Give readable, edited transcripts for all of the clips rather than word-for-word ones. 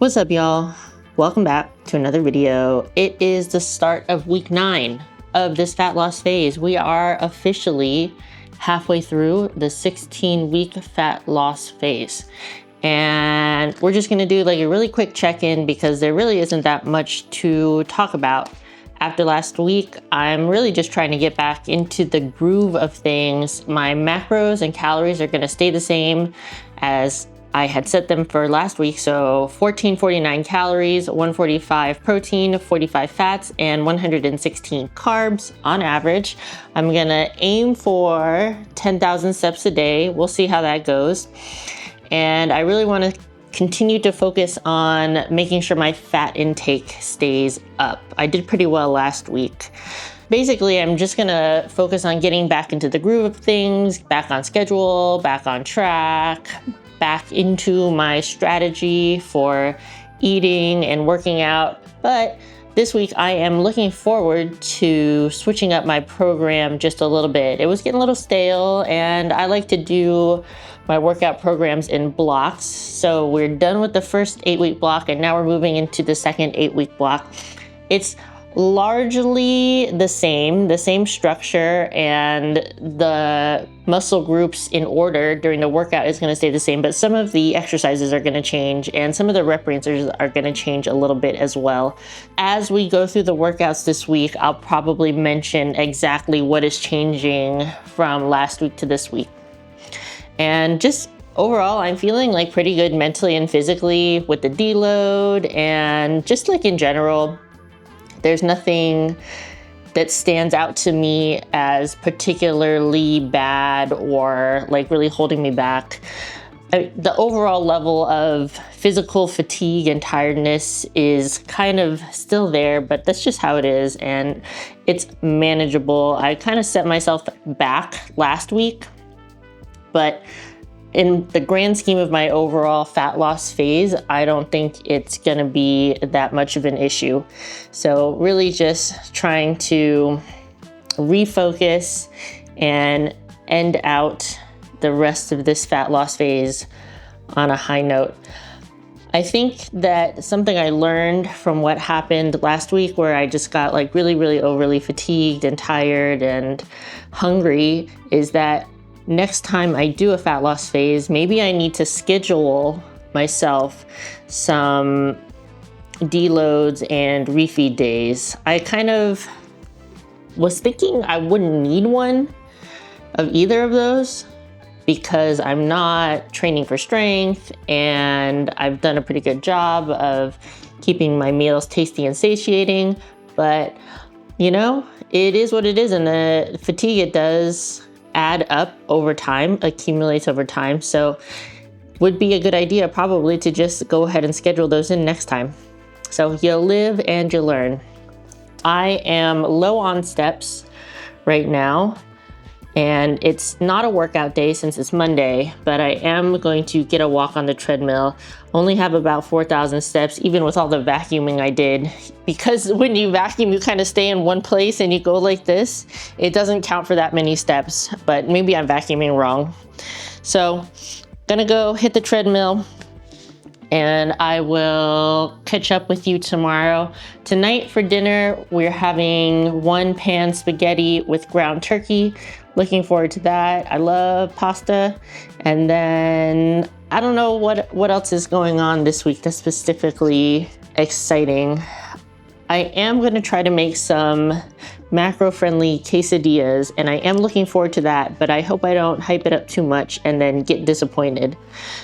What's up, y'all? Welcome back to another video. It is the start of week 9 of this fat loss phase. We are officially halfway through the 16-week fat loss phase. And we're just gonna do like a really quick check-in because there really isn't that much to talk about. After last week, I'm really just trying to get back into the groove of things. My macros and calories are gonna stay the same as I had set them for last week. So 1449 calories, 145 protein, 45 fats, and 116 carbs on average. I'm gonna aim for 10,000 steps a day. We'll see how that goes. And I really wanna continue to focus on making sure my fat intake stays up. I did pretty well last week. Basically, I'm just gonna focus on getting back into the groove of things, back on schedule, back on track, back into my strategy for eating and working out. But this week I am looking forward to switching up my program just a little bit. It was getting a little stale and I like to do my workout programs in blocks. So we're done with the first 8-week block and now we're moving into the second 8-week block. It's largely the same structure, and the muscle groups in order during the workout is going to stay the same, but some of the exercises are going to change and some of the rep ranges are going to change a little bit as well. As we go through the workouts this week, I'll probably mention exactly what is changing from last week to this week. And just overall, I'm feeling like pretty good mentally and physically with the deload, and just like in general, there's nothing that stands out to me as particularly bad or like really holding me back. The overall level of physical fatigue and tiredness is kind of still there, but that's just how it is and it's manageable. I kind of set myself back last week, but in the grand scheme of my overall fat loss phase, I don't think it's gonna be that much of an issue. So really just trying to refocus and end out the rest of this fat loss phase on a high note. I think that something I learned from what happened last week, where I just got like really overly fatigued and tired and hungry, is that next time I do a fat loss phase, maybe I need to schedule myself some deloads and refeed days. I kind of was thinking I wouldn't need one of either of those because I'm not training for strength and I've done a pretty good job of keeping my meals tasty and satiating. But you know, it is what it is, and the fatigue it does add up over time, accumulates over time. So would be a good idea probably to just go ahead and schedule those in next time. So you live and you learn. I am low on steps right now, and it's not a workout day since it's Monday, but I am going to get a walk on the treadmill. Only have about 4,000 steps, even with all the vacuuming I did. Because when you vacuum, you kind of stay in one place and you go like this. It doesn't count for that many steps, but maybe I'm vacuuming wrong. So, gonna go hit the treadmill and I will catch up with you tomorrow. Tonight for dinner, we're having 1-pan spaghetti with ground turkey. Looking forward to that. I love pasta. And then I don't know what else is going on this week that's specifically exciting. I am gonna try to make some macro-friendly quesadillas, and I am looking forward to that, but I hope I don't hype it up too much and then get disappointed.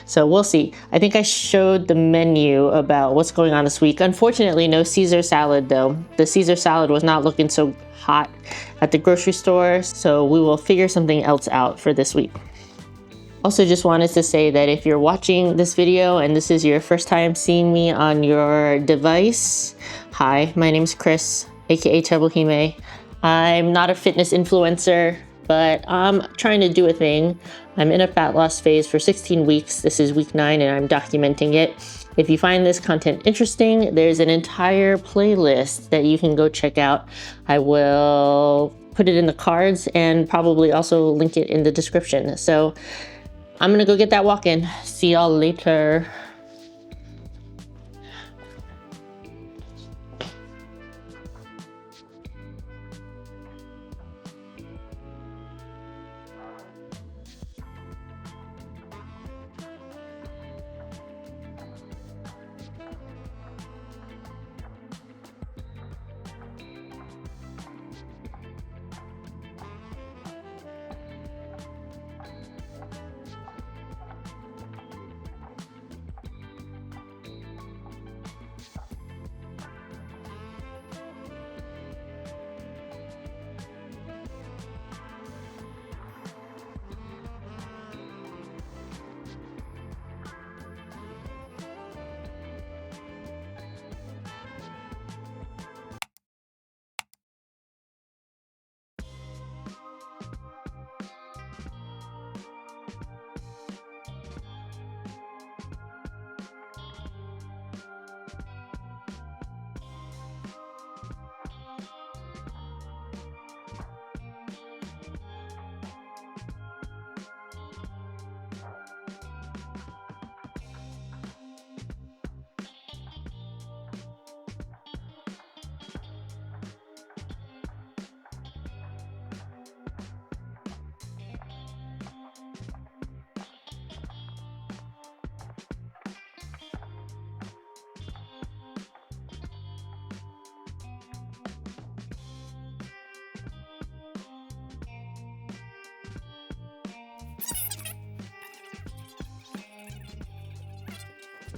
So we'll see. I think I showed the menu about what's going on this week. Unfortunately, no Caesar salad though. The Caesar salad was not looking so hot at the grocery store, so we will figure something else out for this week. Also just wanted to say that if you're watching this video and this is your first time seeing me on your device, hi, my name's Chris, aka Hime. I'm not a fitness influencer, but I'm trying to do a thing. I'm in a fat loss phase for 16 weeks. This is week 9 and I'm documenting it. If you find this content interesting, there's an entire playlist that you can go check out. I will put it in the cards and probably also link it in the description. So I'm gonna go get that walk in. See y'all later.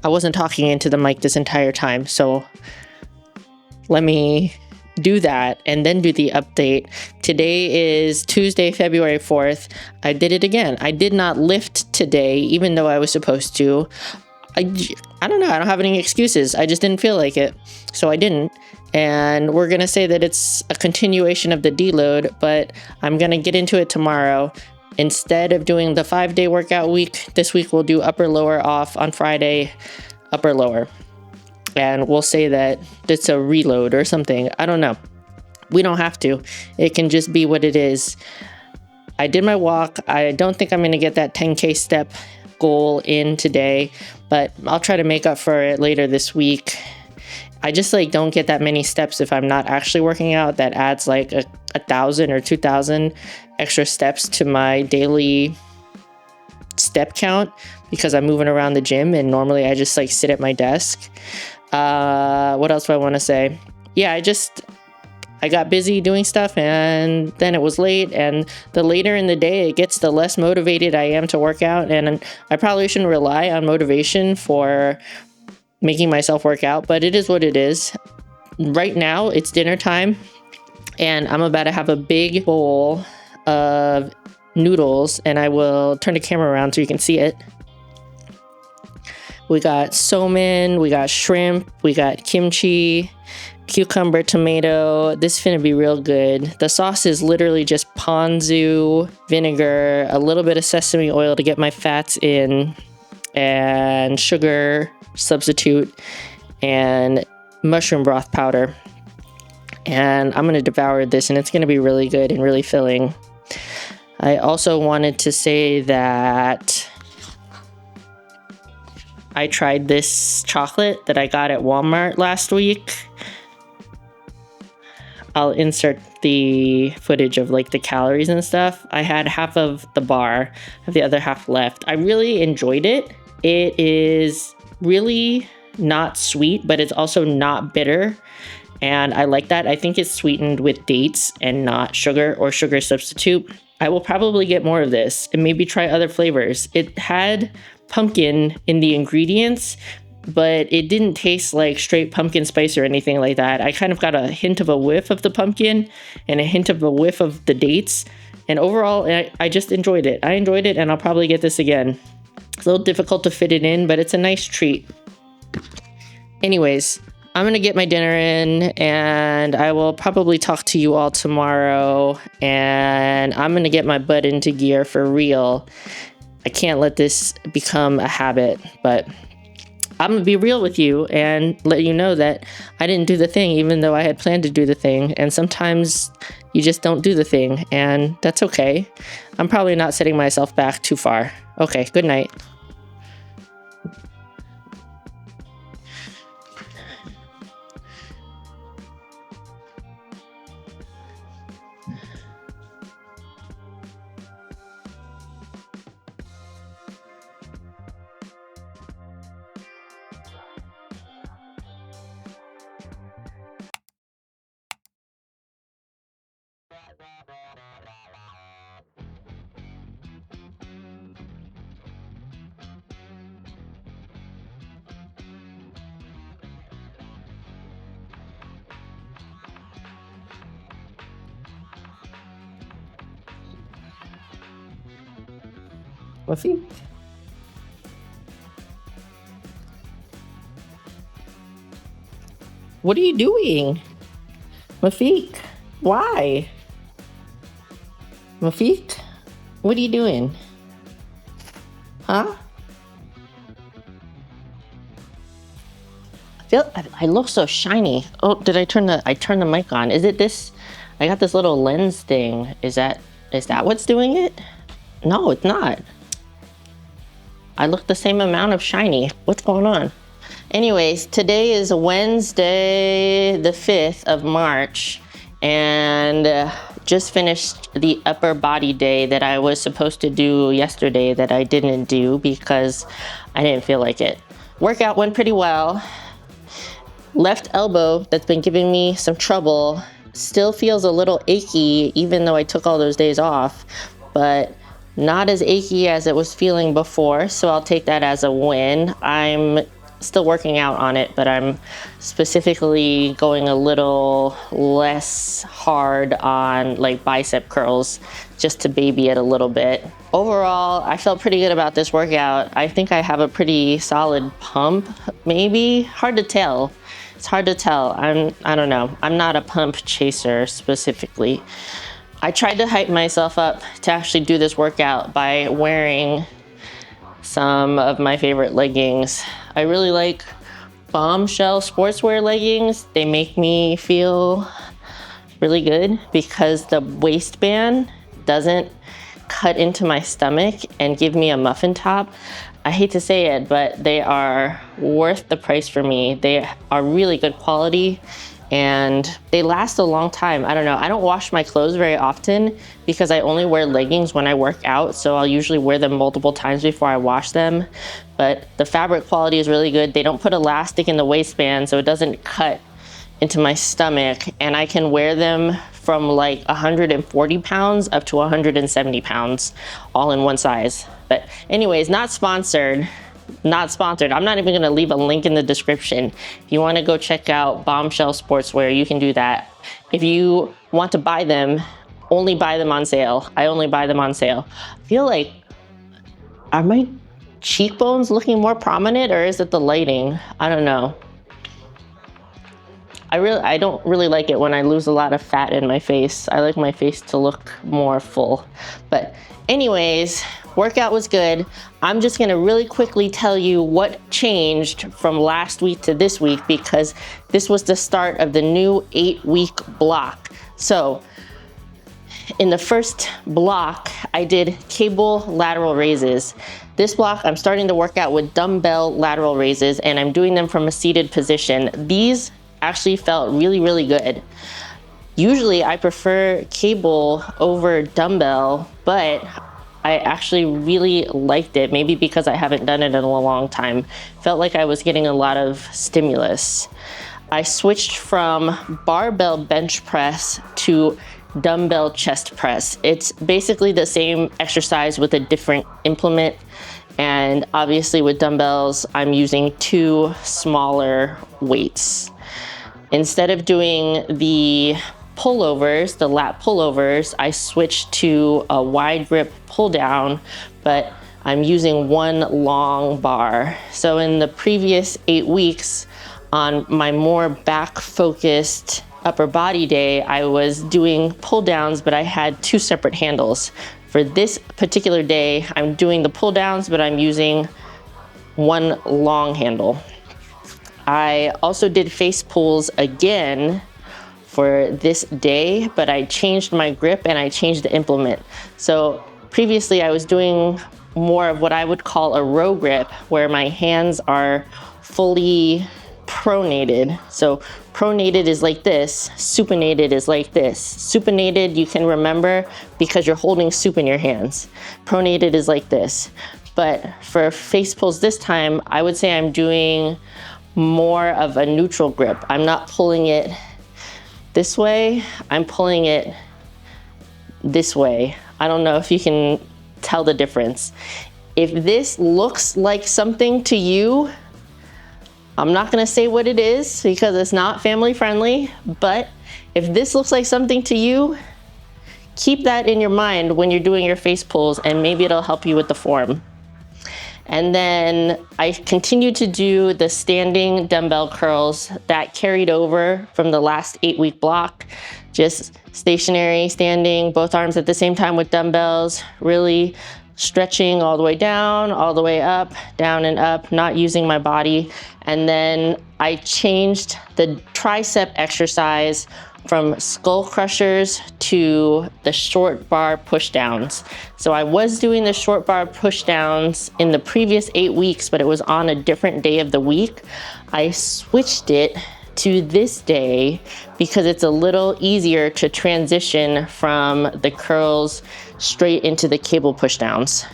I wasn't talking into the mic this entire time, so let me do that and then do the update. Today is Tuesday, February 4th. I did it again. I did not lift today, even though I was supposed to. I don't know. I don't have any excuses. I just didn't feel like it, so I didn't. And we're going to say that it's a continuation of the deload, but I'm going to get into it tomorrow. Instead of doing the 5-day workout week, this week we'll do upper lower off on Friday, upper lower. And we'll say that it's a reload or something. I don't know. We don't have to. It can just be what it is. I did my walk. I don't think I'm going to get that 10K step goal in today, but I'll try to make up for it later this week. I just don't get that many steps if I'm not actually working out. That adds like 1,000 or 2,000 extra steps to my daily step count because I'm moving around the gym, and normally I just sit at my desk. What else do I want to say? Yeah, I got busy doing stuff, and then it was late, and the later in the day it gets, the less motivated I am to work out, and I probably shouldn't rely on motivation for making myself work out, but it is what it is. Right now, it's dinner time, and I'm about to have a big bowl of noodles, and I will turn the camera around so you can see it. We got somen, we got shrimp, we got kimchi, cucumber, tomato. This is finna be real good. The sauce is literally just ponzu, vinegar, a little bit of sesame oil to get my fats in, and sugar substitute, and mushroom broth powder. And I'm gonna devour this, and it's gonna be really good and really filling. I also wanted to say that I tried this chocolate that I got at Walmart last week. I'll insert the footage of the calories and stuff. I had half of the bar, I have the other half left. I really enjoyed it. It is really not sweet, but it's also not bitter. And I like that. I think it's sweetened with dates and not sugar or sugar substitute. I will probably get more of this and maybe try other flavors. It had pumpkin in the ingredients, but it didn't taste like straight pumpkin spice or anything like that. I kind of got a hint of a whiff of the pumpkin and a hint of a whiff of the dates. And overall, I just enjoyed it. I enjoyed it, and I'll probably get this again. It's a little difficult to fit it in, but it's a nice treat. Anyways, I'm going to get my dinner in, and I will probably talk to you all tomorrow, and I'm going to get my butt into gear for real. I can't let this become a habit, but I'm going to be real with you and let you know that I didn't do the thing, even though I had planned to do the thing. And sometimes you just don't do the thing, and that's okay. I'm probably not setting myself back too far. Okay, good night. Physique. What are you doing? Physique, why? Physique, what are you doing? Huh? I look so shiny. Oh, did I turn the mic on? Is it this? I got this little lens thing. Is that what's doing it? No, it's not. I look the same amount of shiny. What's going on? Anyways, today is Wednesday, the 5th of March, and just finished the upper body day that I was supposed to do yesterday that I didn't do because I didn't feel like it. Workout went pretty well. Left elbow that's been giving me some trouble still feels a little achy even though I took all those days off, but not as achy as it was feeling before, so I'll take that as a win. I'm still working out on it, but I'm specifically going a little less hard on like bicep curls just to baby it a little bit. Overall, I felt pretty good about this workout. I think I have a pretty solid pump, maybe. Hard to tell. It's hard to tell. I don't know. I'm not a pump chaser specifically. I tried to hype myself up to actually do this workout by wearing some of my favorite leggings. I really like Bombshell sportswear leggings. They make me feel really good because the waistband doesn't cut into my stomach and give me a muffin top. I hate to say it, but they are worth the price for me. They are really good quality and they last a long time. I don't know, I don't wash my clothes very often because I only wear leggings when I work out, so I'll usually wear them multiple times before I wash them. But the fabric quality is really good. They don't put elastic in the waistband, so it doesn't cut into my stomach, and I can wear them from like 140 pounds up to 170 pounds, all in one size. But anyways, not sponsored. Not sponsored. I'm not even gonna leave a link in the description. If you wanna go check out Bombshell Sportswear, you can do that. If you want to buy them, only buy them on sale. I only buy them on sale. I feel like, are my cheekbones looking more prominent or is it the lighting? I don't know. I don't really like it when I lose a lot of fat in my face. I like my face to look more full. But anyways, workout was good. I'm just gonna really quickly tell you what changed from last week to this week because this was the start of the new 8-week block. So in the first block, I did cable lateral raises. This block, I'm starting to work out with dumbbell lateral raises and I'm doing them from a seated position. These actually felt really, really good. Usually I prefer cable over dumbbell, but I actually really liked it, maybe because I haven't done it in a long time. Felt like I was getting a lot of stimulus. I switched from barbell bench press to dumbbell chest press. It's basically the same exercise with a different implement. And obviously with dumbbells, I'm using 2 smaller weights. Instead of doing the pullovers, the lat pullovers, I switched to a wide grip pull down, but I'm using 1 long bar. So in the previous 8 weeks, on my more back focused upper body day, I was doing pull downs, but I had 2 separate handles. For this particular day, I'm doing the pull downs, but I'm using 1 long handle. I also did face pulls again for this day, but I changed my grip and I changed the implement. So previously I was doing more of what I would call a row grip, where my hands are fully pronated. So pronated is like this, supinated is like this. Supinated you can remember because you're holding soup in your hands. Pronated is like this. But for face pulls this time, I would say I'm doing more of a neutral grip. I'm not pulling it this way, I'm pulling it this way. I don't know if you can tell the difference. If this looks like something to you, I'm not gonna say what it is because it's not family friendly, but if this looks like something to you, keep that in your mind when you're doing your face pulls and maybe it'll help you with the form. And then I continued to do the standing dumbbell curls that carried over from the last 8-week block. Just stationary, standing, both arms at the same time with dumbbells, really stretching all the way down, all the way up, down and up, not using my body. And then I changed the tricep exercise from skull crushers to the short bar push downs. So I was doing the short bar push downs in the previous 8 weeks, but it was on a different day of the week. I switched it to this day because it's a little easier to transition from the curls straight into the cable push downs.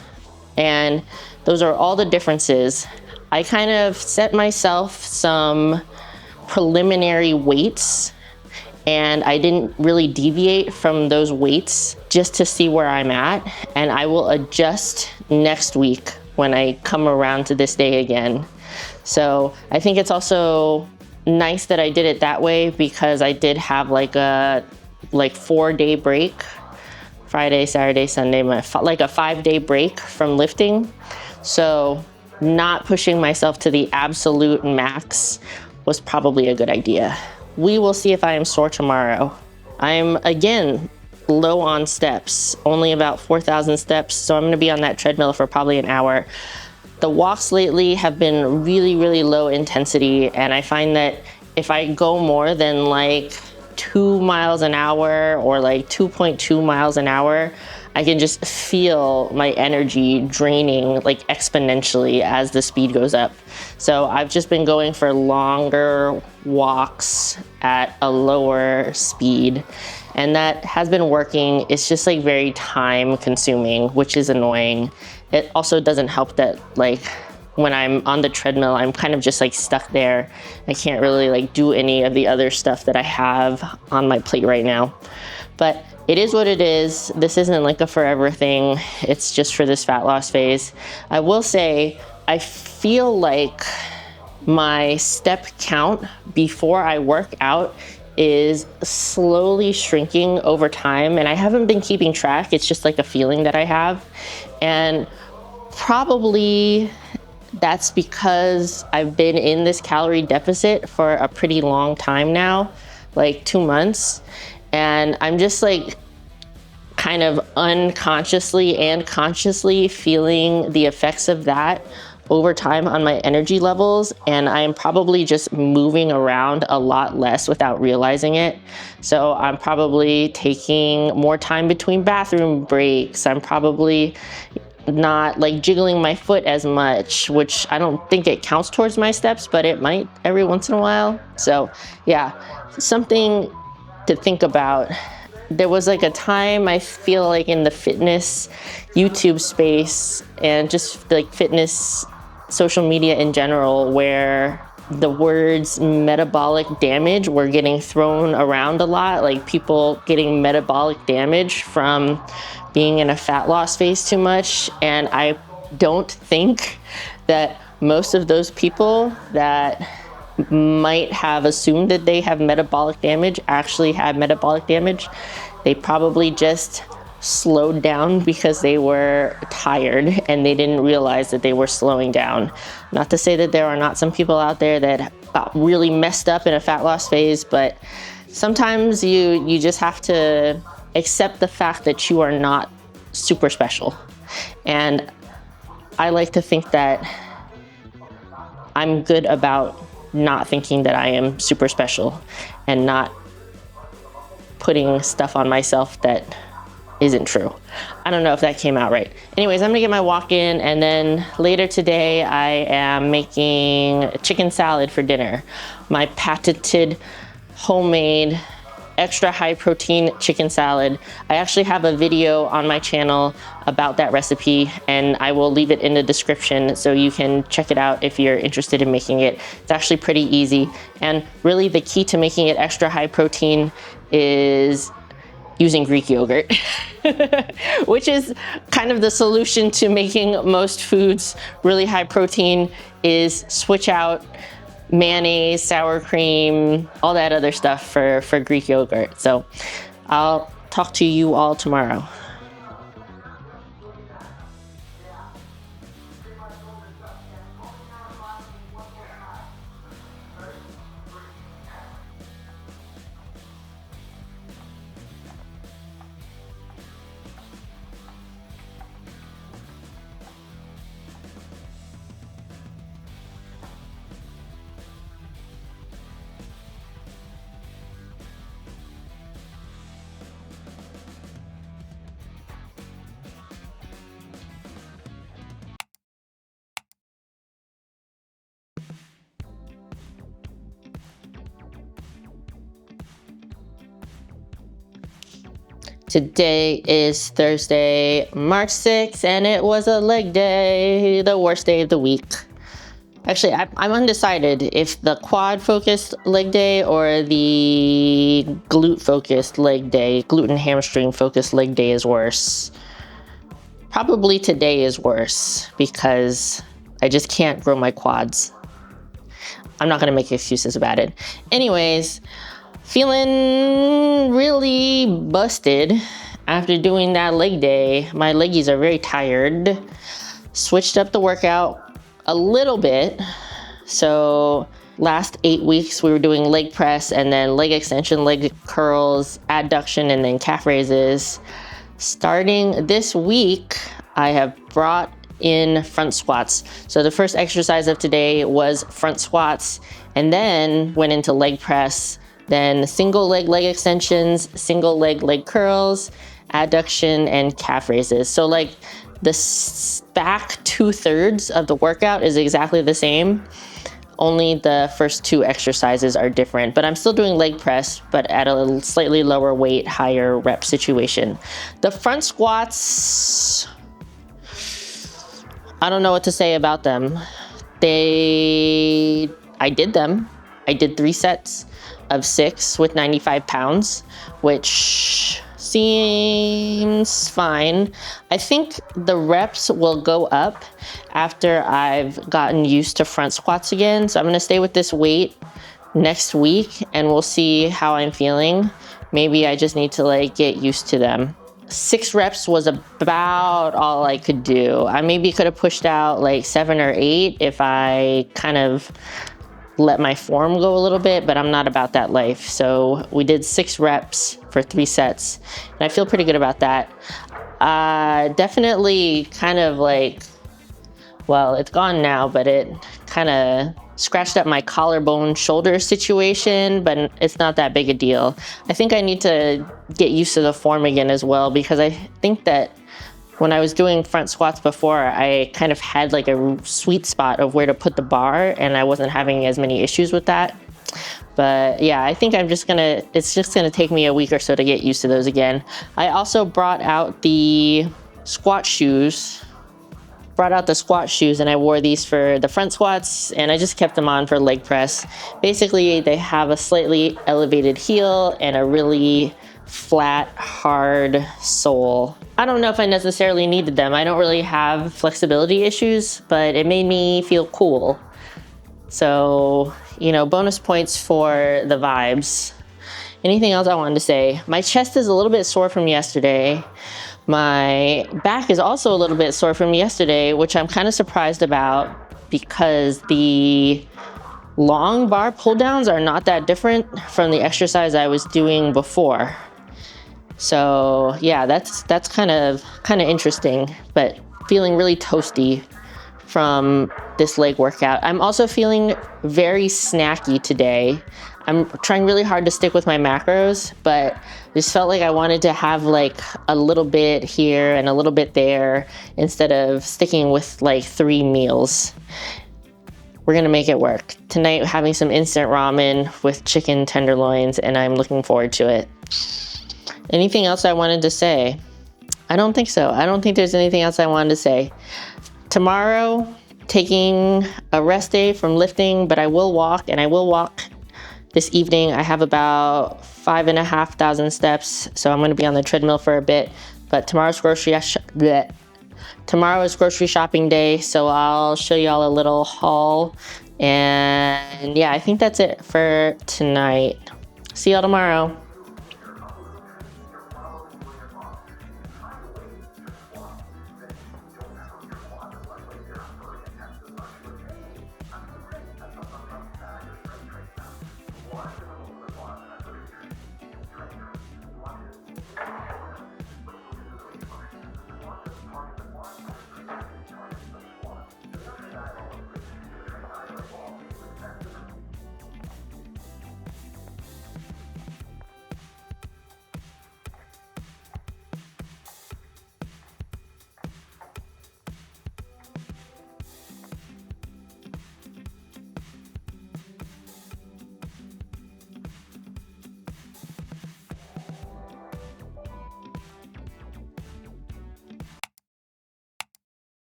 And those are all the differences. I kind of set myself some preliminary weights and I didn't really deviate from those weights just to see where I'm at. And I will adjust next week when I come around to this day again. So I think it's also nice that I did it that way because I did have like a 4-day break, Friday, Saturday, Sunday, like a 5-day break from lifting. So not pushing myself to the absolute max was probably a good idea. We will see if I am sore tomorrow. I'm again low on steps, only about 4,000 steps. So I'm gonna be on that treadmill for probably an hour. The walks lately have been really, really low intensity. And I find that if I go more than like 2 miles an hour or like 2.2 miles an hour, I can just feel my energy draining like exponentially as the speed goes up. So I've just been going for longer walks at a lower speed, and that has been working. It's just like very time consuming, which is annoying. It also doesn't help that like when I'm on the treadmill, I'm kind of just like stuck there. I can't really like do any of the other stuff that I have on my plate right now. But it is what it is. This isn't like a forever thing. It's just for this fat loss phase. I will say, I feel like my step count before I work out is slowly shrinking over time, and I haven't been keeping track. It's just like a feeling that I have. And probably that's because I've been in this calorie deficit for a pretty long time now, like 2 months. And I'm just like kind of unconsciously and consciously feeling the effects of that over time on my energy levels. And I'm probably just moving around a lot less without realizing it. So I'm probably taking more time between bathroom breaks. I'm probably not like jiggling my foot as much, which I don't think it counts towards my steps, but it might every once in a while. So yeah, something to think about. There was like a time I feel like in the fitness YouTube space and just like fitness social media in general, where the words metabolic damage were getting thrown around a lot, like people getting metabolic damage from being in a fat loss phase too much. And I don't think that most of those people that might have assumed that they have metabolic damage actually have metabolic damage. They probably just slowed down because they were tired and they didn't realize that they were slowing down. Not to say that there are not some people out there that got really messed up in a fat loss phase, but sometimes you just have to accept the fact that you are not super special. And I like to think that I'm good about not thinking that I am super special and not putting stuff on myself that isn't true. I don't know if that came out right. Anyways, I'm gonna get my walk in, and then later today I am making chicken salad for dinner. My patented homemade extra high protein chicken salad. I actually have a video on my channel about that recipe, and I will leave it in the description so you can check it out if you're interested in making it. It's actually pretty easy, and really the key to making it extra high protein is using Greek yogurt, which is kind of the solution to making most foods really high protein, is switch out mayonnaise, sour cream, all that other stuff for Greek yogurt. So I'll talk to you all tomorrow. Today is Thursday, March 6th, and it was a leg day, the worst day of the week. Actually, I'm undecided if the quad focused leg day or the glute focused leg day, glute and hamstring focused leg day is worse. Probably today is worse because I just can't grow my quads. I'm not gonna make excuses about it. Anyways, feeling really busted after doing that leg day. My leggies are very tired. Switched up the workout a little bit. So last 8 weeks we were doing leg press and then leg extension, leg curls, adduction, and then calf raises. Starting this week, I have brought in front squats. So the first exercise of today was front squats, and then went into leg press, then single leg extensions, single leg curls, adduction, and calf raises. So like the back 2/3 of the workout is exactly the same. Only the first 2 exercises are different, but I'm still doing leg press, but at a slightly lower weight, higher rep situation. The front squats, I don't know what to say about them. I did them. I did 3 sets of 6 with 95 pounds, which seems fine. I think the reps will go up after I've gotten used to front squats again. So I'm gonna stay with this weight next week and we'll see how I'm feeling. Maybe I just need to like get used to them. 6 reps was about all I could do. I maybe could have pushed out like 7 or 8 if I kind of let my form go a little bit, but I'm not about that life. So we did 6 reps for 3 sets, and I feel pretty good about that. Definitely kind of like, well, it's gone now, but it kind of scratched up my collarbone shoulder situation, but it's not that big a deal. I think I need to get used to the form again as well, because I think that when I was doing front squats before, I kind of had like a sweet spot of where to put the bar, and I wasn't having as many issues with that. But yeah, I think it's just gonna take me a week or so to get used to those again. I also brought out the squat shoes. And I wore these for the front squats, and I just kept them on for leg press. Basically, they have a slightly elevated heel and a really flat, hard sole. I don't know if I necessarily needed them. I don't really have flexibility issues, but it made me feel cool. So, you know, bonus points for the vibes. Anything else I wanted to say? My chest is a little bit sore from yesterday. My back is also a little bit sore from yesterday, which I'm kind of surprised about because the long bar pull downs are not that different from the exercise I was doing before. So yeah, that's kind of interesting, but feeling really toasty from this leg workout. I'm also feeling very snacky today. I'm trying really hard to stick with my macros, but just felt like I wanted to have like a little bit here and a little bit there instead of sticking with like 3 meals. We're gonna make it work. Tonight, having some instant ramen with chicken tenderloins, and I'm looking forward to it. Anything else I wanted to say? I don't think so. I don't think there's anything else I wanted to say. Tomorrow, taking a rest day from lifting, but I will walk, and I will walk this evening. I have about 5,500 steps, so I'm gonna be on the treadmill for a bit, but tomorrow is grocery shopping day, so I'll show y'all a little haul. And yeah, I think that's it for tonight. See y'all tomorrow.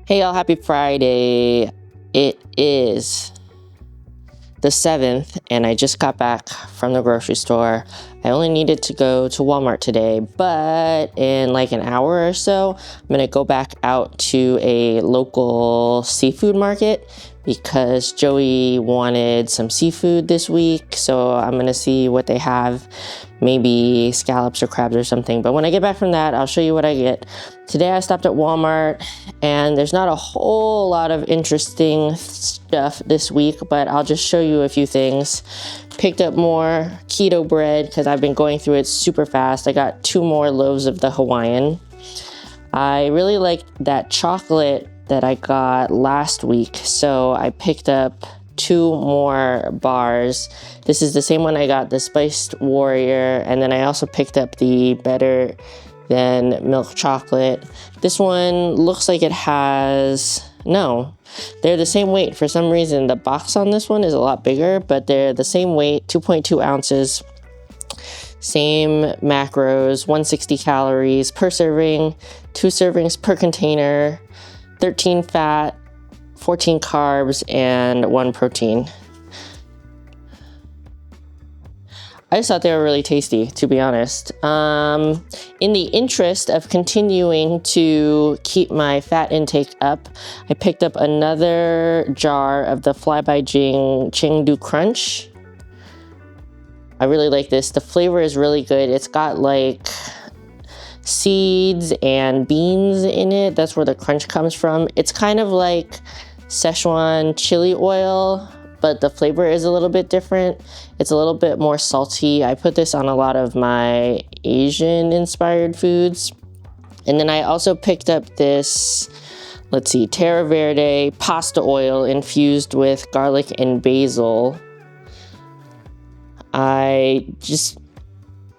Hey y'all, happy Friday. It is the 7th and I just got back from the grocery store. I only needed to go to Walmart today, but in like an hour or so, I'm gonna go back out to a local seafood market because Joey wanted some seafood this week. So I'm gonna see what they have, maybe scallops or crabs or something. But when I get back from that, I'll show you what I get. Today I stopped at Walmart, and there's not a whole lot of interesting stuff this week, but I'll just show you a few things. Picked up more keto bread because I've been going through it super fast. I got 2 more loaves of the Hawaiian. I really like that chocolate that I got last week, so I picked up 2 more bars. This is the same one I got, the Spiced Warrior, and then I also picked up the Better Than Milk Chocolate. This one looks like it has, no, they're the same weight. For some reason, the box on this one is a lot bigger, but they're the same weight, 2.2 ounces. Same macros, 160 calories per serving, 2 servings per container, 13 fat, 14 carbs, and 1 protein. I just thought they were really tasty, to be honest. In the interest of continuing to keep my fat intake up, I picked up another jar of the Fly by Chengdu Crunch. I really like this. The flavor is really good. It's got like seeds and beans in it. That's where the crunch comes from. It's kind of like Szechuan chili oil, but the flavor is a little bit different. It's a little bit more salty. I put this on a lot of my Asian inspired foods. And then I also picked up this, let's see, Terra Verde pasta oil infused with garlic and basil. I just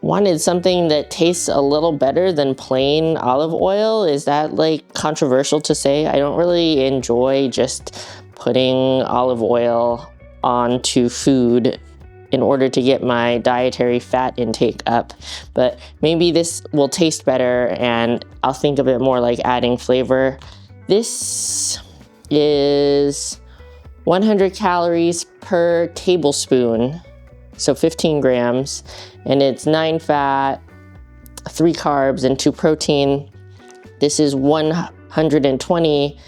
wanted something that tastes a little better than plain olive oil. Is that like controversial to say? I don't really enjoy just putting olive oil onto food in order to get my dietary fat intake up, but maybe this will taste better and I'll think of it more like adding flavor. This is 100 calories per tablespoon, so 15 grams, and it's 9 fat, 3 carbs, and 2 protein. This is 120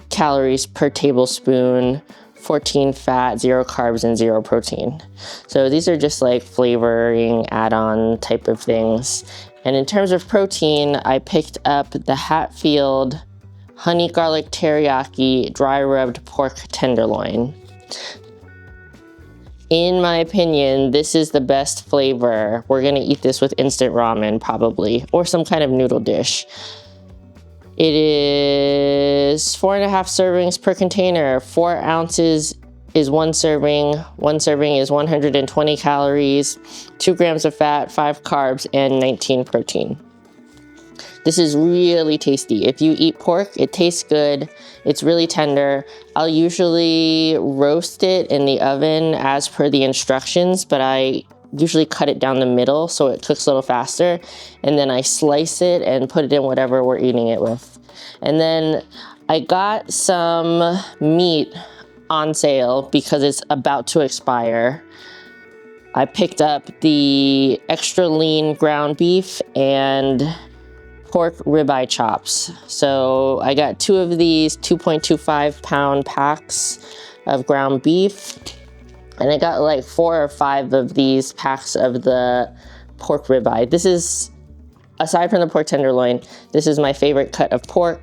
calories per tablespoon, 14 fat, 0 carbs, and 0 protein. So these are just like flavoring add-on type of things. And in terms of protein, I picked up the Hatfield honey garlic teriyaki dry rubbed pork tenderloin. In my opinion, this is the best flavor. We're gonna eat this with instant ramen probably, or some kind of noodle dish. It is 4.5 servings per container. 4 ounces is 1 serving. 1 serving is 120 calories, 2 grams of fat, 5 carbs, and 19 protein. This is really tasty. If you eat pork, it tastes good. It's really tender. I'll usually roast it in the oven as per the instructions, but I usually cut it down the middle so it cooks a little faster. And then I slice it and put it in whatever we're eating it with. And then I got some meat on sale because it's about to expire. I picked up the extra lean ground beef and pork ribeye chops. So I got 2 of these 2.25 pound packs of ground beef. And I got like 4 or 5 of these packs of the pork ribeye. This is, aside from the pork tenderloin, this is my favorite cut of pork.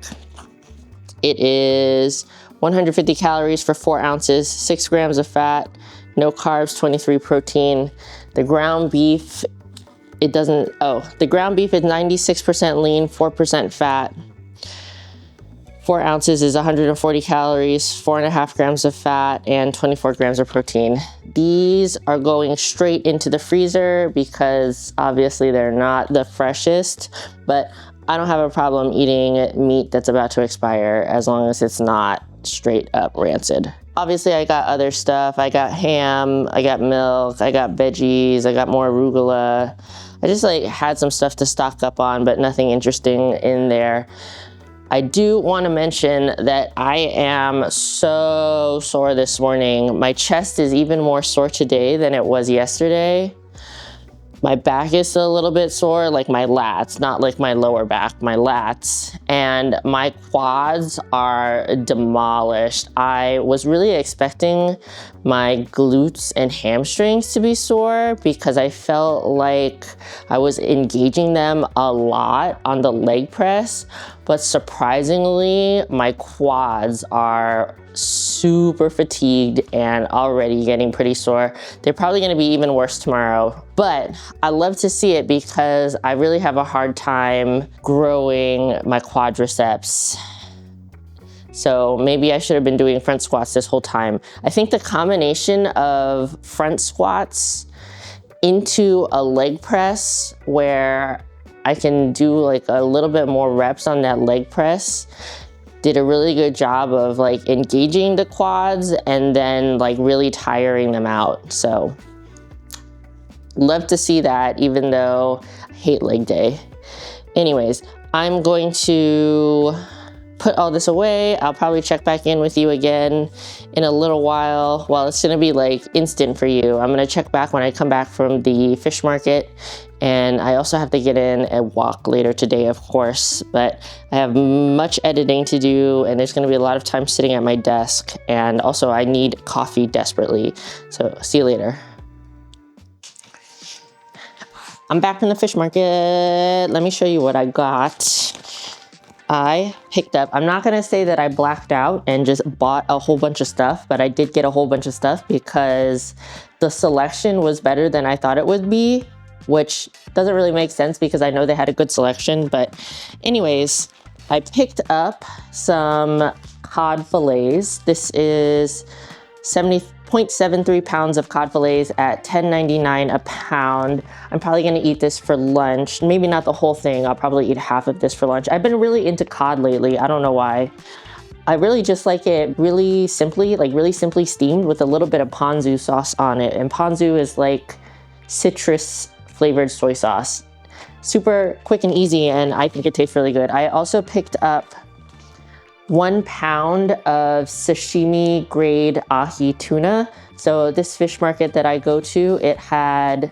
It is 150 calories for 4 ounces, 6 grams of fat, no carbs, 23 protein. The ground beef, the ground beef is 96% lean, 4% fat. 4 ounces is 140 calories, 4.5 grams of fat, and 24 grams of protein. These are going straight into the freezer because obviously they're not the freshest, but I don't have a problem eating meat that's about to expire as long as it's not straight up rancid. Obviously I got other stuff. I got ham, I got milk, I got veggies, I got more arugula. I just like had some stuff to stock up on, but nothing interesting in there. I do want to mention that I am so sore this morning. My chest is even more sore today than it was yesterday. My back is still a little bit sore, like my lats, not like my lower back, my lats. And my quads are demolished. I was really expecting my glutes and hamstrings to be sore because I felt like I was engaging them a lot on the leg press. But surprisingly, my quads are super fatigued and already getting pretty sore. They're probably gonna be even worse tomorrow, but I love to see it because I really have a hard time growing my quadriceps. So maybe I should have been doing front squats this whole time. I think the combination of front squats into a leg press where I can do like a little bit more reps on that leg press did a really good job of like engaging the quads and then like really tiring them out. So love to see that, even though I hate leg day. Anyways, I'm going to put all this away. I'll probably check back in with you again in a little while. Well, it's gonna be like instant for you. I'm gonna check back when I come back from the fish market. And I also have to get in and walk later today, of course, but I have much editing to do and there's gonna be a lot of time sitting at my desk. And also I need coffee desperately. So see you later. I'm back from the fish market. Let me show you what I got. I picked up, I'm not gonna say that I blacked out and just bought a whole bunch of stuff, but I did get a whole bunch of stuff because the selection was better than I thought it would be, which doesn't really make sense because I know they had a good selection. But anyways, I picked up some cod fillets. This is 70.73 pounds of cod fillets at $10.99 a pound. I'm probably gonna eat this for lunch. Maybe not the whole thing. I'll probably eat half of this for lunch. I've been really into cod lately. I don't know why. I really just like it really simply steamed with a little bit of ponzu sauce on it. And ponzu is like citrus flavored soy sauce. Super quick and easy, and I think it tastes really good. I also picked up 1 pound of sashimi grade ahi tuna. So this fish market that I go to, it had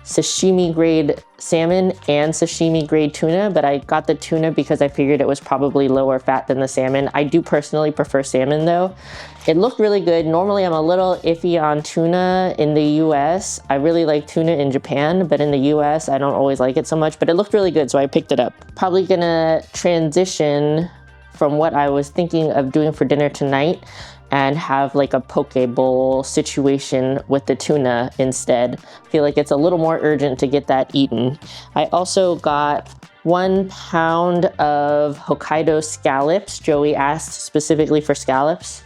sashimi grade salmon and sashimi grade tuna, but I got the tuna because I figured it was probably lower fat than the salmon. I do personally prefer salmon though. It looked really good. Normally I'm a little iffy on tuna in the US. I really like tuna in Japan, but in the US I don't always like it so much, but it looked really good, so I picked it up. Probably gonna transition from what I was thinking of doing for dinner tonight and have like a poke bowl situation with the tuna instead. I feel like it's a little more urgent to get that eaten. I also got 1 pound of Hokkaido scallops. Joey asked specifically for scallops.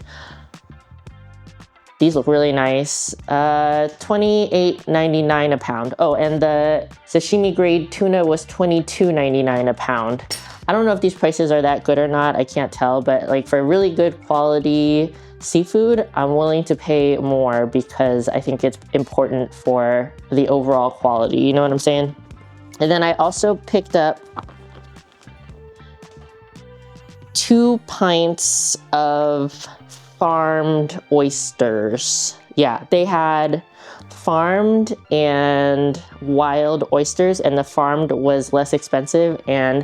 These look really nice. $28.99 a pound. Oh, and the sashimi grade tuna was $22.99 a pound. I don't know if these prices are that good or not. I can't tell, but like for really good quality seafood, I'm willing to pay more because I think it's important for the overall quality. You know what I'm saying? And then I also picked up 2 pints of farmed oysters. Yeah, they had farmed and wild oysters, and the farmed was less expensive. And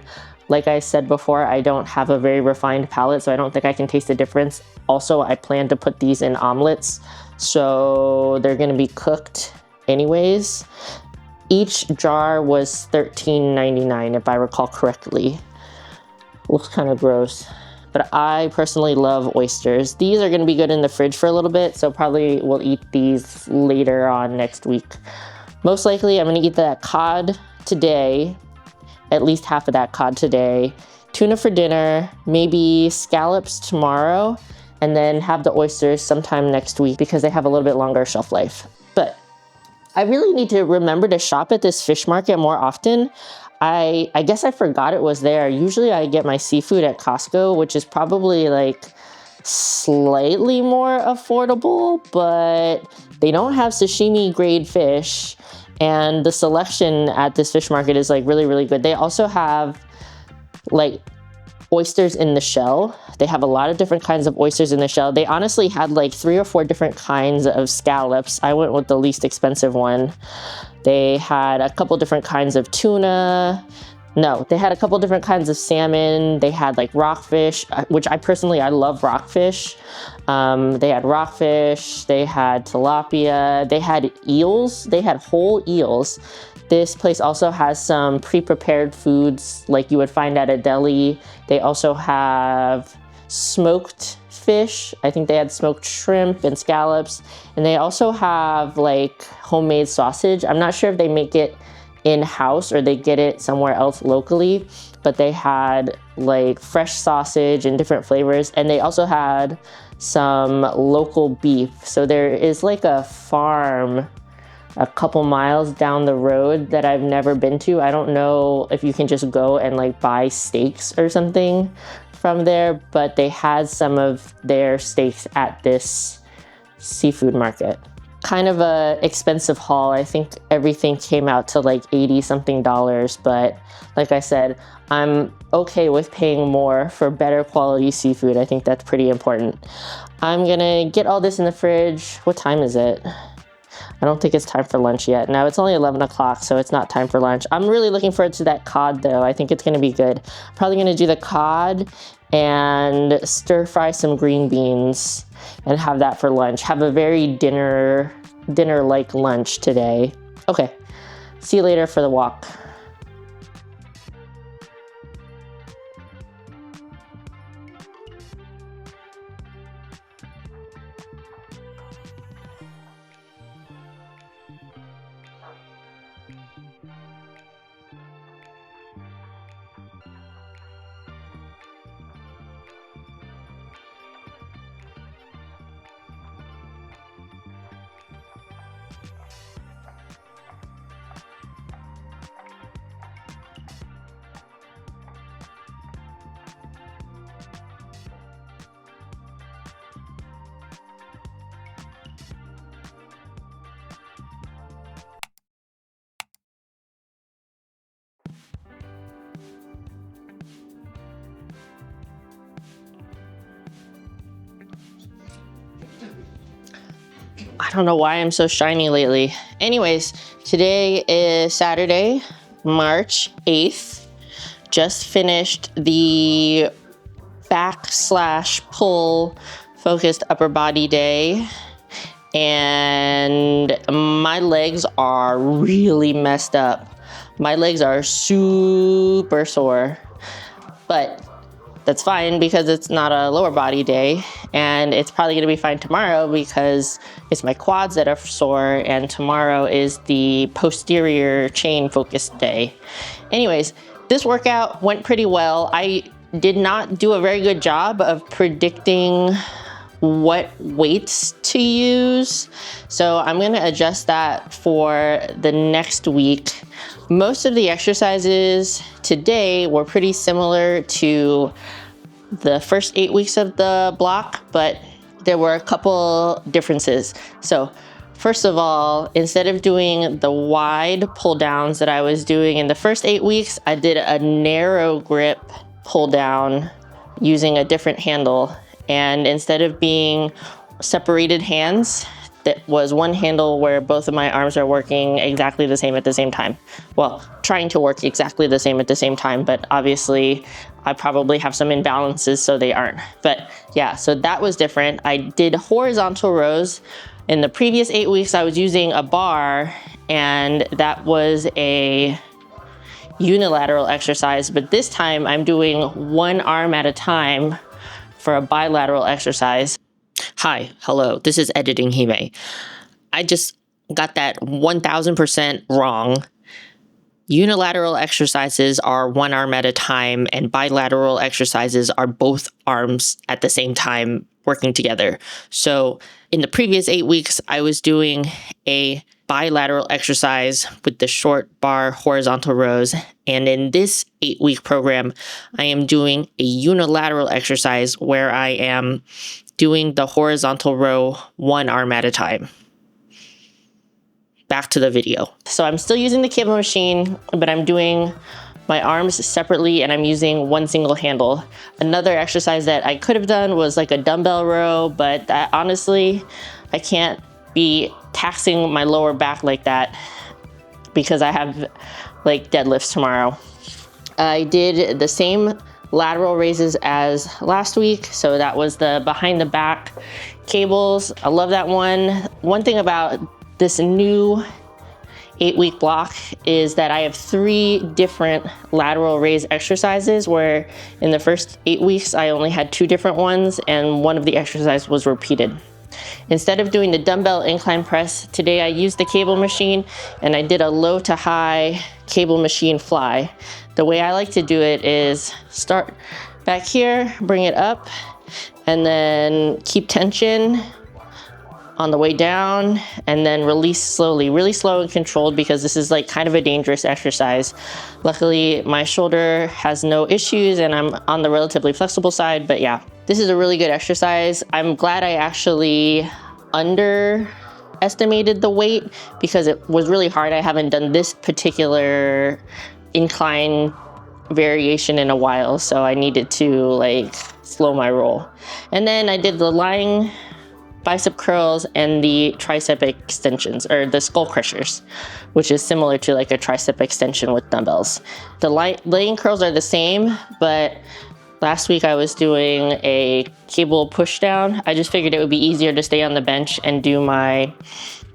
like I said before, I don't have a very refined palate, so I don't think I can taste the difference. Also, I plan to put these in omelets, so they're gonna be cooked anyways. Each jar was $13.99 if I recall correctly. Looks kind of gross, but I personally love oysters. These are gonna be good in the fridge for a little bit, so probably we'll eat these later on next week. Most likely, I'm gonna eat that cod today, at least half of that cod today, tuna for dinner, maybe scallops tomorrow, and then have the oysters sometime next week because they have a little bit longer shelf life. But I really need to remember to shop at this fish market more often. I guess I forgot it was there. Usually I get my seafood at Costco, which is probably like slightly more affordable, but they don't have sashimi grade fish. And the selection at this fish market is like really, really good. They also have like oysters in the shell. They have a lot of different kinds of oysters in the shell. They honestly had like 3 or 4 different kinds of scallops. I went with the least expensive one. They had a couple different kinds of tuna. No, they had a couple different kinds of salmon. They had like rockfish, which I love rockfish. They had rockfish, they had tilapia, they had eels, they had whole eels. This place also has some pre-prepared foods like you would find at a deli. They also have smoked fish. I think they had smoked shrimp and scallops. And they also have like homemade sausage. I'm not sure if they make it in-house or they get it somewhere else locally, but they had like fresh sausage and different flavors. And they also had some local beef. So there is like a farm a couple miles down the road that I've never been to. I don't know if you can just go and like buy steaks or something from there, but they had some of their steaks at this seafood market. Kind of a expensive haul. I think everything came out to like 80 something dollars, but like I said, I'm okay with paying more for better quality seafood. I think that's pretty important. I'm gonna get all this in the fridge. What time is it? I don't think it's time for lunch yet. Now it's only 11 o'clock, so it's not time for lunch. I'm really looking forward to that cod though. I think it's gonna be good. Probably gonna do the cod and stir fry some green beans and have that for lunch. Have a very dinner-like lunch today. Okay, see you later for the walk. I don't know why I'm so shiny lately. Anyways, today is Saturday, March 8th. Just finished the back/pull focused upper body day. And my legs are really messed up. My legs are super sore, but that's fine because it's not a lower body day, and it's probably gonna be fine tomorrow because it's my quads that are sore, and tomorrow is the posterior chain focused day. Anyways, this workout went pretty well. I did not do a very good job of predicting what weights to use, so I'm gonna adjust that for the next week. Most of the exercises today were pretty similar to the first 8 weeks of the block, but there were a couple differences. So first of all, instead of doing the wide pull downs that I was doing in the first 8 weeks, I did a narrow grip pull down using a different handle. And instead of being separated hands, that was one handle where both of my arms are working exactly the same at the same time. Well, trying to work exactly the same at the same time, but obviously I probably have some imbalances, so they aren't. But yeah, so that was different. I did horizontal rows. In the previous 8 weeks, I was using a bar, and that was a unilateral exercise, but this time I'm doing one arm at a time for a bilateral exercise. Hi, hello, this is Editing Hime. I just got that 1000% wrong. Unilateral exercises are one arm at a time, and bilateral exercises are both arms at the same time working together. So in the previous 8 weeks, I was doing a bilateral exercise with the short bar horizontal rows. And in this 8-week program, I am doing a unilateral exercise where I am doing the horizontal row one arm at a time. Back to the video. So I'm still using the cable machine, but I'm doing my arms separately and I'm using one single handle. Another exercise that I could have done was like a dumbbell row, but that, honestly, I can't be taxing my lower back like that because I have like deadlifts tomorrow. I did the same lateral raises as last week. So that was the behind the back cables. I love that one. One thing about this new 8-week block is that I have 3 different lateral raise exercises, where in the first 8 weeks, I only had 2 different ones, and one of the exercises was repeated. Instead of doing the dumbbell incline press, today I used the cable machine and I did a low to high cable machine fly. The way I like to do it is start back here, bring it up, and then keep tension on the way down, and then release slowly, really slow and controlled, because this is like kind of a dangerous exercise. Luckily, my shoulder has no issues and I'm on the relatively flexible side, but yeah, this is a really good exercise. I'm glad I actually underestimated the weight because it was really hard. I haven't done this particular incline variation in a while, so I needed to like slow my roll. And then I did the lying bicep curls and the tricep extensions, or the skull crushers, which is similar to like a tricep extension with dumbbells. The laying curls are the same, but last week I was doing a cable push down. I just figured it would be easier to stay on the bench and do my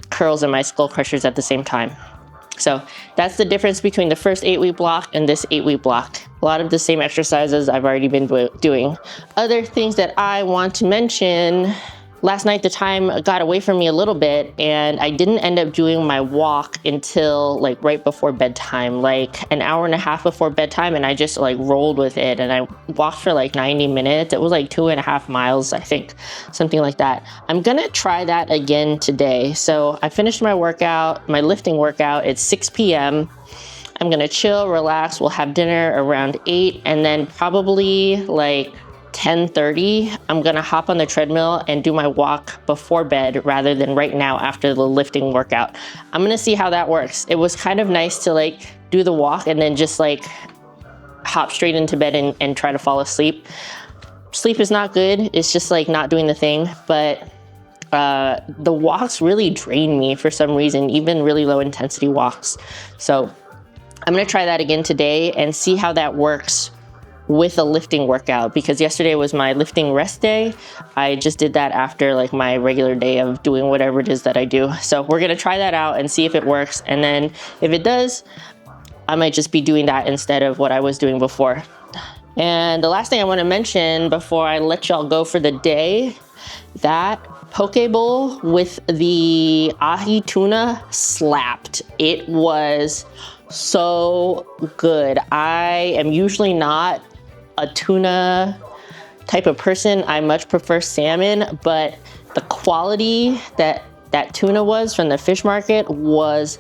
curls and my skull crushers at the same time. So that's the difference between the first 8-week block and this 8-week block. A lot of the same exercises I've already been doing. Other things that I want to mention: last night the time got away from me a little bit and I didn't end up doing my walk until like right before bedtime, like an hour and a half before bedtime, and I just like rolled with it and I walked for like 90 minutes. It was like 2.5 miles, I think, something like that. I'm gonna try that again today. So I finished my workout, my lifting workout. It's 6 p.m. I'm gonna chill, relax. We'll have dinner around 8, and then probably like 10:30, I'm gonna hop on the treadmill and do my walk before bed rather than right now after the lifting workout. I'm gonna see how that works. It was kind of nice to like do the walk and then just like hop straight into bed and try to fall asleep. Sleep is not good. It's just like not doing the thing, but the walks really drain me for some reason, even really low intensity walks. So I'm gonna try that again today and see how that works with a lifting workout, because yesterday was my lifting rest day. I just did that after like my regular day of doing whatever it is that I do. So we're gonna try that out and see if it works. And then if it does, I might just be doing that instead of what I was doing before. And the last thing I wanna mention before I let y'all go for the day, that poke bowl with the ahi tuna slapped. It was so good. I am usually not a tuna type of person. I much prefer salmon, but the quality that tuna was from the fish market was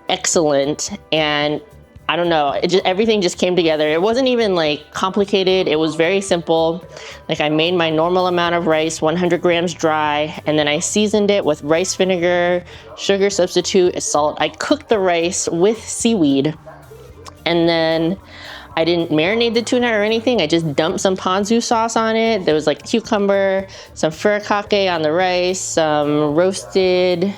excellent. And I don't know, everything just came together. It wasn't even like complicated. It was very simple. Like I made my normal amount of rice, 100 grams dry, and then I seasoned it with rice vinegar, sugar substitute, salt. I cooked the rice with seaweed, and then I didn't marinate the tuna or anything. I just dumped some ponzu sauce on it. There was like cucumber, some furikake on the rice, some roasted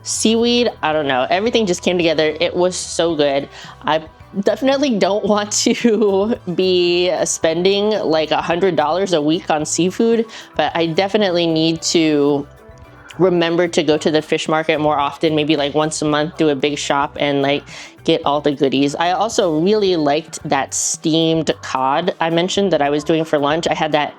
seaweed. I don't know. Everything just came together. It was so good. I definitely don't want to be spending like $100 a week on seafood, but I definitely need to remember to go to the fish market more often, maybe like once a month, do a big shop and like get all the goodies. I also really liked that steamed cod I mentioned that I was doing for lunch. I had that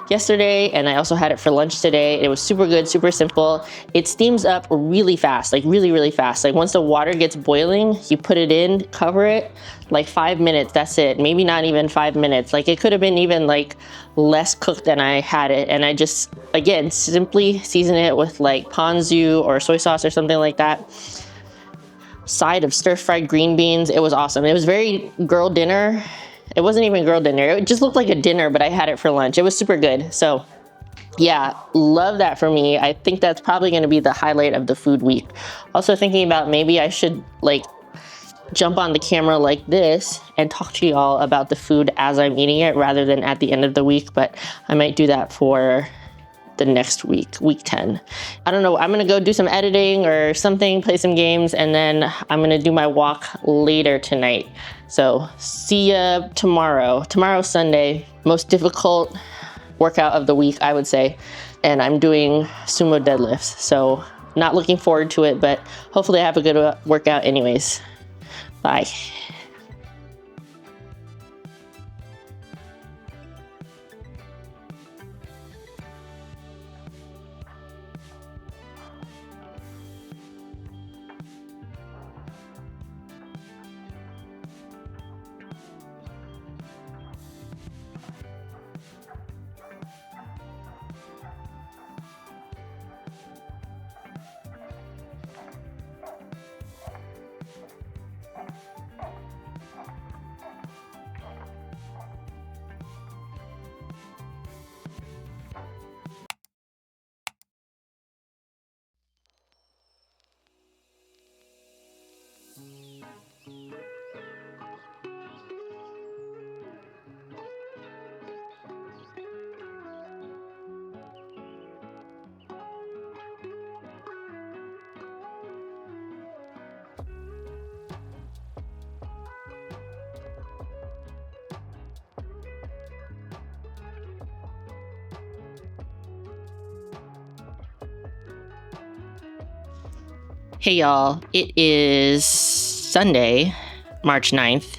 yesterday and I also had it for lunch today. It was super good, super simple. It steams up really fast, like really, really fast. Like once the water gets boiling, you put it in, cover it, like 5 minutes, that's it. Maybe not even 5 minutes. Like it could have been even like less cooked than I had it. And I just, again, simply season it with like ponzu or soy sauce or something like that. Side of stir-fried green beans. It was awesome. It was very girl dinner. It wasn't even girl dinner. It just looked like a dinner, but I had it for lunch. It was super good. So yeah, love that for me. I think that's probably going to be the highlight of the food week. Also thinking about maybe I should like jump on the camera like this and talk to y'all about the food as I'm eating it rather than at the end of the week, but I might do that for the next week 10. I don't know, I'm gonna go do some editing or something, play some games, and then I'm gonna do my walk later tonight. So see ya tomorrow. Tomorrow's Sunday, most difficult workout of the week, I would say. And I'm doing sumo deadlifts. So not looking forward to it, but hopefully I have a good workout anyways. Bye. Hey y'all, it is Sunday, March 9th,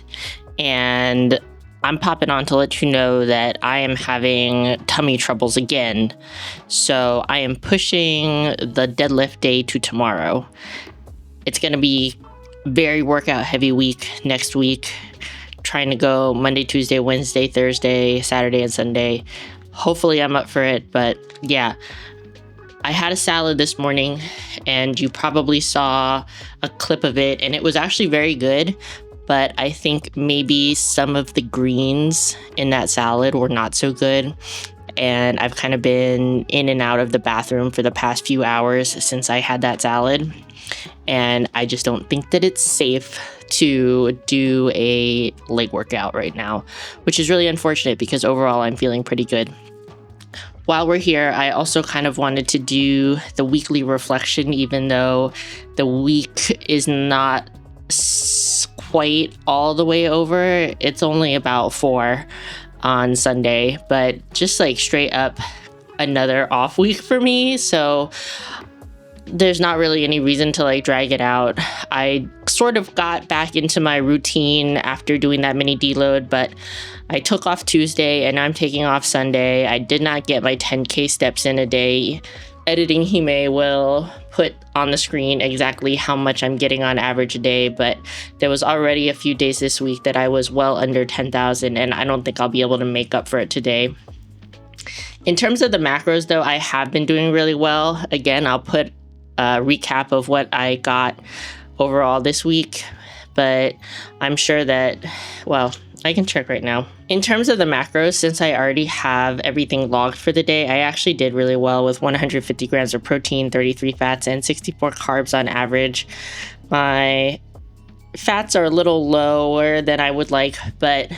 and I'm popping on to let you know that I am having tummy troubles again. So I am pushing the deadlift day to tomorrow. It's gonna be very workout heavy week next week. Trying to go Monday, Tuesday, Wednesday, Thursday, Saturday, and Sunday. Hopefully I'm up for it, but yeah. I had a salad this morning, and you probably saw a clip of it, and it was actually very good, but I think maybe some of the greens in that salad were not so good, and I've kind of been in and out of the bathroom for the past few hours since I had that salad, and I just don't think that it's safe to do a leg workout right now, which is really unfortunate because overall I'm feeling pretty good. While we're here, I also kind of wanted to do the weekly reflection, even though the week is not quite all the way over. It's only about 4 on Sunday, but just like straight up another off week for me. So there's not really any reason to like drag it out. I sort of got back into my routine after doing that mini deload, but I took off Tuesday and I'm taking off Sunday. I did not get my 10K steps in a day. Editing Hime will put on the screen exactly how much I'm getting on average a day, but there was already a few days this week that I was well under 10,000, and I don't think I'll be able to make up for it today. In terms of the macros though, I have been doing really well. Again, I'll put a recap of what I got overall this week, but I'm sure that, well, I can check right now. In terms of the macros, since I already have everything logged for the day, I actually did really well with 150 grams of protein, 33 fats, and 64 carbs on average. My fats are a little lower than I would like, but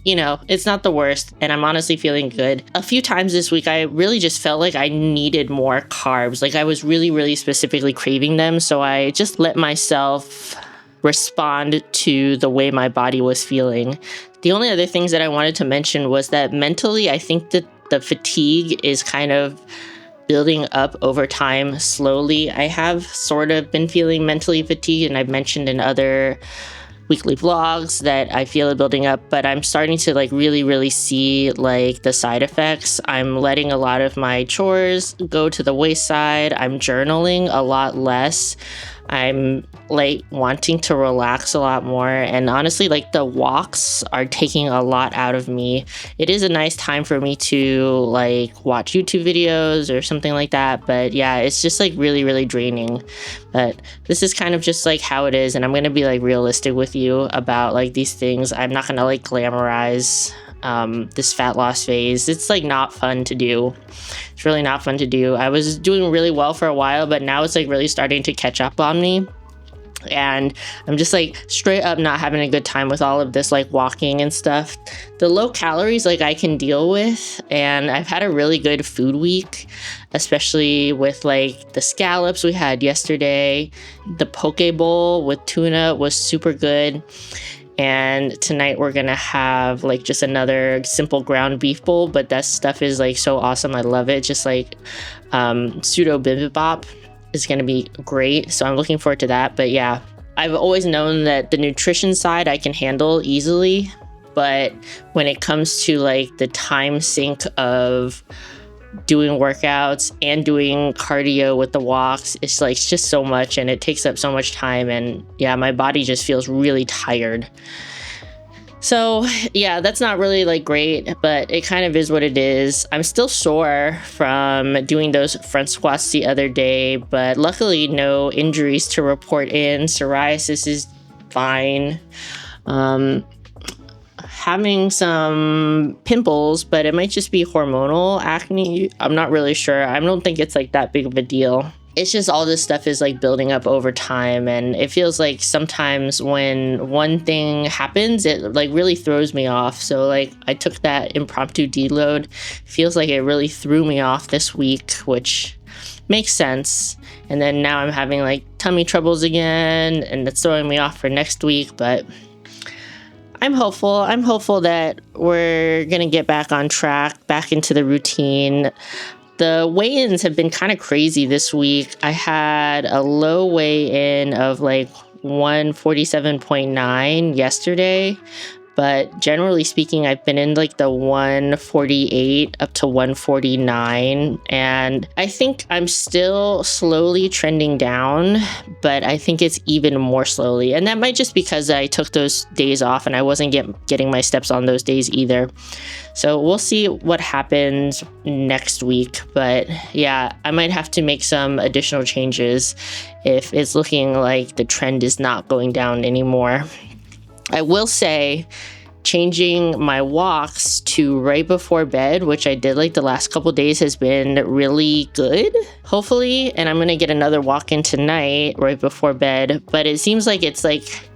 you know, it's not the worst, and I'm honestly feeling good. A few times this week, I really just felt like I needed more carbs. Like I was really, really specifically craving them, so I just let myself respond to the way my body was feeling. The only other things that I wanted to mention was that mentally, I think that the fatigue is kind of building up over time slowly. I have sort of been feeling mentally fatigued, and I've mentioned in other weekly vlogs that I feel it building up, but I'm starting to like really see like the side effects. I'm letting a lot of my chores go to the wayside. I'm journaling a lot less. I'm like wanting to relax a lot more, and honestly like the walks are taking a lot out of me. It is a nice time for me to like watch YouTube videos or something like that, but yeah, it's just like really draining. But this is kind of just like how it is, and I'm gonna be like realistic with you about like these things. I'm not gonna like glamorize this fat loss phase. It's like not fun to do. It's really not fun to do. I was doing really well for a while, but now it's like really starting to catch up on me. And I'm just like straight up not having a good time with all of this like walking and stuff. The low calories like I can deal with, and I've had a really good food week, especially with like the scallops we had yesterday. The poke bowl with tuna was super good. And tonight we're gonna have like just another simple ground beef bowl, but that stuff is like so awesome. I love it. Just like pseudo bibimbap is gonna be great. So I'm looking forward to that. But yeah, I've always known that the nutrition side I can handle easily. But when it comes to like the time sink of doing workouts and doing cardio with the walks, it's like it's just so much and it takes up so much time. And yeah, my body just feels really tired. So yeah, that's not really like great, but it kind of is what it is. I'm still sore from doing those front squats the other day, but luckily no injuries to report in. Psoriasis is fine. Having some pimples, but it might just be hormonal acne. I'm not really sure. I don't think it's like that big of a deal. It's just all this stuff is like building up over time, and it feels like sometimes when one thing happens, it like really throws me off. So like I took that impromptu deload. Feels like it really threw me off this week, which makes sense. And then now I'm having like tummy troubles again, and it's throwing me off for next week, but I'm hopeful. I'm hopeful that we're going to get back on track, back into the routine. The weigh-ins have been kind of crazy this week. I had a low weigh-in of like 147.9 yesterday. But generally speaking, I've been in like the 148 up to 149. And I think I'm still slowly trending down, but I think it's even more slowly. And that might just because I took those days off and I wasn't getting my steps on those days either. So we'll see what happens next week. But yeah, I might have to make some additional changes if it's looking like the trend is not going down anymore. I will say changing my walks to right before bed, which I did like the last couple days, has been really good, hopefully. And I'm going to get another walk in tonight right before bed. But it seems like it's like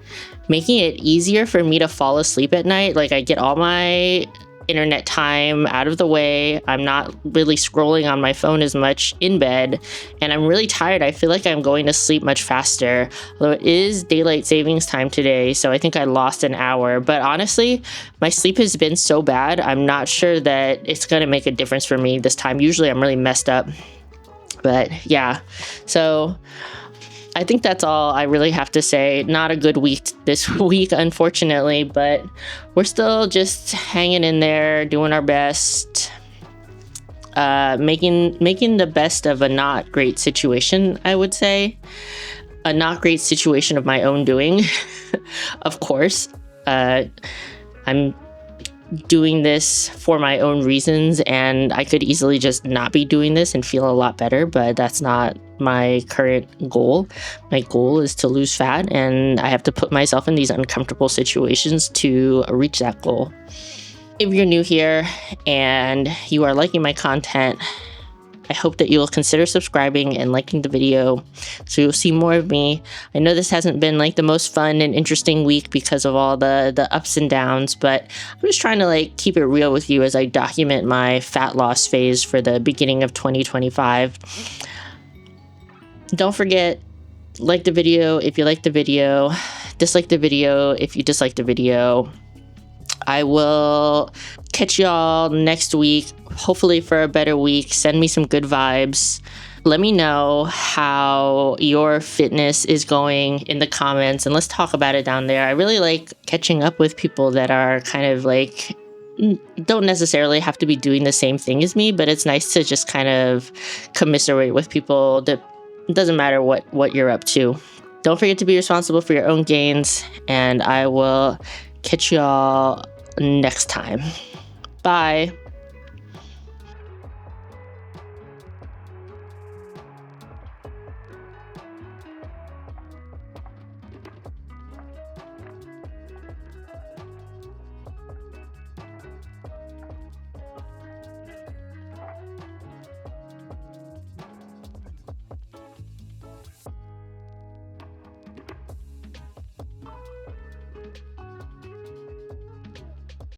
making it easier for me to fall asleep at night. Like I get all my internet time out of the way. I'm not really scrolling on my phone as much in bed, and I'm really tired. I feel like I'm going to sleep much faster, although it is daylight savings time today, so I think I lost an hour. But honestly, my sleep has been so bad, I'm not sure that it's going to make a difference for me this time. Usually I'm really messed up. But yeah, so I think that's all I really have to say. Not a good week this week, unfortunately, but we're still just hanging in there, doing our best, making the best of a not great situation, I would say. A not great situation of my own doing, of course. I'm doing this for my own reasons, and I could easily just not be doing this and feel a lot better, but that's not my current goal. My goal is to lose fat, and I have to put myself in these uncomfortable situations to reach that goal. If you're new here and you are liking my content, I hope that you will consider subscribing and liking the video so you'll see more of me. I know this hasn't been like the most fun and interesting week because of all the ups and downs, but I'm just trying to like keep it real with you as I document my fat loss phase for the beginning of 2025. Don't forget, like the video if you like the video, dislike the video if you dislike the video. I will catch y'all next week, hopefully for a better week. Send me some good vibes. Let me know how your fitness is going in the comments, and let's talk about it down there. I really like catching up with people that are kind of like, don't necessarily have to be doing the same thing as me, but it's nice to just kind of commiserate with people that it doesn't matter what you're up to. Don't forget to be responsible for your own gains, and I will catch y'all next time. Bye.